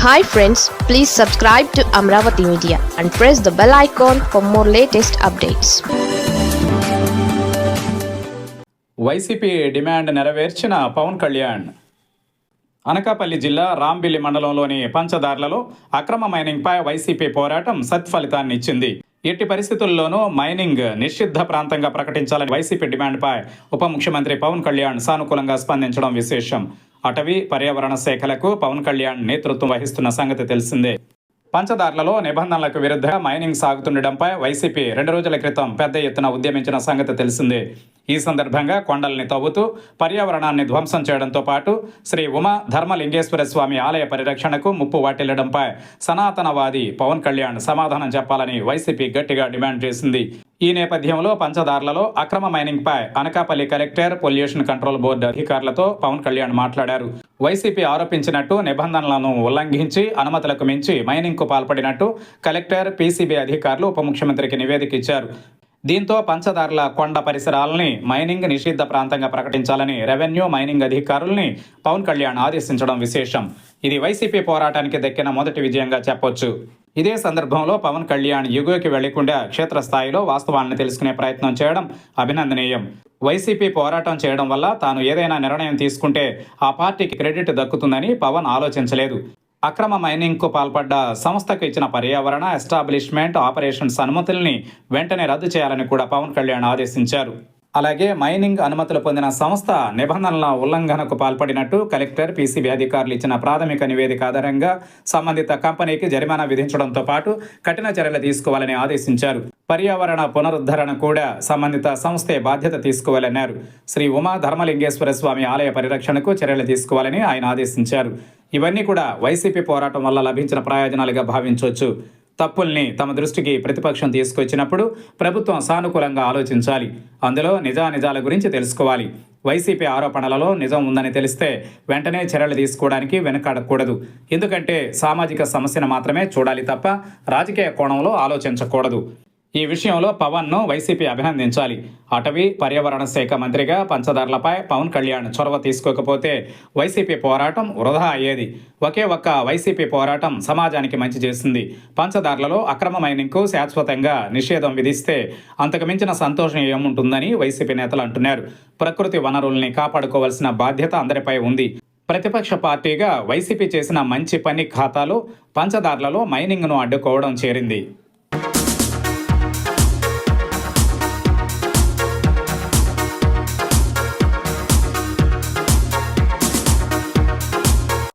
Hi friends, please subscribe to Amravati Media and press the bell icon for more latest updates. YCP demand నెరవేర్చిన పవన్ కళ్యాణ్. అనకాపల్లి జిల్లా రాంబిల్లి మండలంలోని పంచదార్లలో అక్రమ మైనింగ్పై YCP పోరాటం సత్ఫలితాన్ని ఇచ్చింది. ఎట్టి పరిస్థితుల్లోనూ మైనింగ్ నిషిద్ధ ప్రాంతంగా ప్రకటించాలని వైసీపీ డిమాండ్పై ఉప ముఖ్యమంత్రి పవన్ కళ్యాణ్ సానుకూలంగా స్పందించడం విశేషం. అటవీ పర్యావరణ శాఖలకు పవన్ కళ్యాణ్ నేతృత్వం వహిస్తున్న సంగతి తెలిసిందే. పంచదార్లలో నిబంధనలకు విరుద్ధంగా మైనింగ్ సాగుతుండటంపై వైసీపీ 2 రోజుల క్రితం పెద్ద ఎత్తున ఉద్యమించిన సంగతి తెలిసిందే. ఈ సందర్భంగా కొండల్ని తవ్వుతూ పర్యావరణాన్ని ధ్వంసం చేయడంతో పాటు శ్రీ ఉమా ధర్మలింగేశ్వర స్వామి ఆలయ పరిరక్షణకు ముప్పు వాటిల్లడంపై సనాతనవాది పవన్ కళ్యాణ్ సమాధానం చెప్పాలని వైసీపీ గట్టిగా డిమాండ్ చేసింది. ఈ నేపథ్యంలో పంచదార్లలో అక్రమ మైనింగ్పై Anakapalli collector, pollution control board అధికారులతో పవన్ కళ్యాణ్ మాట్లాడారు. వైసీపీ ఆరోపించినట్టు నిబంధనలను ఉల్లంఘించి అనుమతులకు మించి మైనింగ్కు పాల్పడినట్టు కలెక్టర్, పీసీబీ అధికారులు ఉప ముఖ్యమంత్రికి నివేదిక ఇచ్చారు. దీంతో పంచదార్ల కొండ పరిసరాలని మైనింగ్ నిషిద్ధ ప్రాంతంగా ప్రకటించాలని రెవెన్యూ, మైనింగ్ అధికారుల్ని పవన్ కళ్యాణ్ ఆదేశించడం విశేషం. ఇది వైసీపీ పోరాటానికి దక్కిన మొదటి విజయంగా చెప్పొచ్చు. ఇదే సందర్భంలో పవన్ కళ్యాణ్ యుగోకి వెళ్లకుండా క్షేత్రస్థాయిలో వాస్తవాలను తెలుసుకునే ప్రయత్నం చేయడం అభినందనీయం. వైసీపీ పోరాటం చేయడం వల్ల తాను ఏదైనా నిర్ణయం తీసుకుంటే ఆ పార్టీకి క్రెడిట్ దక్కుతుందని పవన్ ఆలోచించలేదు. అక్రమ మైనింగ్కు పాల్పడ్డ సంస్థకు ఇచ్చిన పర్యావరణ, ఎస్టాబ్లిష్మెంట్, ఆపరేషన్స్ అనుమతుల్ని వెంటనే రద్దు చేయాలని కూడా పవన్ కళ్యాణ్ ఆదేశించారు. అలాగే మైనింగ్ అనుమతులు పొందిన సంస్థ నిబంధనల ఉల్లంఘనకు పాల్పడినట్టు కలెక్టర్, పీసీబీ అధికారులు ఇచ్చిన ప్రాథమిక నివేదిక ఆధారంగా సంబంధిత కంపెనీకి జరిమానా విధించడంతో పాటు కఠిన చర్యలు తీసుకోవాలని ఆదేశించారు. పర్యావరణ పునరుద్ధరణ కూడా సంబంధిత సంస్థే బాధ్యత తీసుకోవాలన్నారు. శ్రీ ఉమా ధర్మలింగేశ్వర స్వామి ఆలయ పరిరక్షణకు చర్యలు తీసుకోవాలని ఆయన ఆదేశించారు. ఇవన్నీ కూడా వైసీపీ పోరాటం వల్ల లభించిన ప్రయోజనాలుగా భావించవచ్చు. తప్పుల్ని తమ దృష్టికి ప్రతిపక్షం తీసుకొచ్చినప్పుడు ప్రభుత్వం సానుకూలంగా ఆలోచించాలి. అందులో నిజానిజాల గురించి తెలుసుకోవాలి. వైసీపీ ఆరోపణలలో నిజం ఉందని తెలిస్తే వెంటనే చర్యలు తీసుకోవడానికి వెనుకాడకూడదు. ఎందుకంటే సామాజిక సమస్యను మాత్రమే చూడాలి తప్ప రాజకీయ కోణంలో ఆలోచించకూడదు. ఈ విషయంలో పవన్ను వైసీపీ అభినందించాలి. అటవీ పర్యావరణ శాఖ మంత్రిగా పంచదార్లపై పవన్ కళ్యాణ్ చొరవ తీసుకోకపోతే వైసీపీ పోరాటం వృధా అయ్యేది. ఒకే ఒక్క వైసీపీ పోరాటం సమాజానికి మంచి చేసింది. పంచదార్లలో అక్రమ మైనింగ్కు శాశ్వతంగా నిషేధం విధిస్తే అంతకు మించిన సంతోషం ఏముంటుందని వైసీపీ నేతలు అంటున్నారు. ప్రకృతి వనరుల్ని కాపాడుకోవాల్సిన బాధ్యత అందరిపై ఉంది. ప్రతిపక్ష పార్టీగా వైసీపీ చేసిన మంచి పని ఖాతాలో పంచదార్లలో మైనింగ్ను అడ్డుకోవడం చేరింది.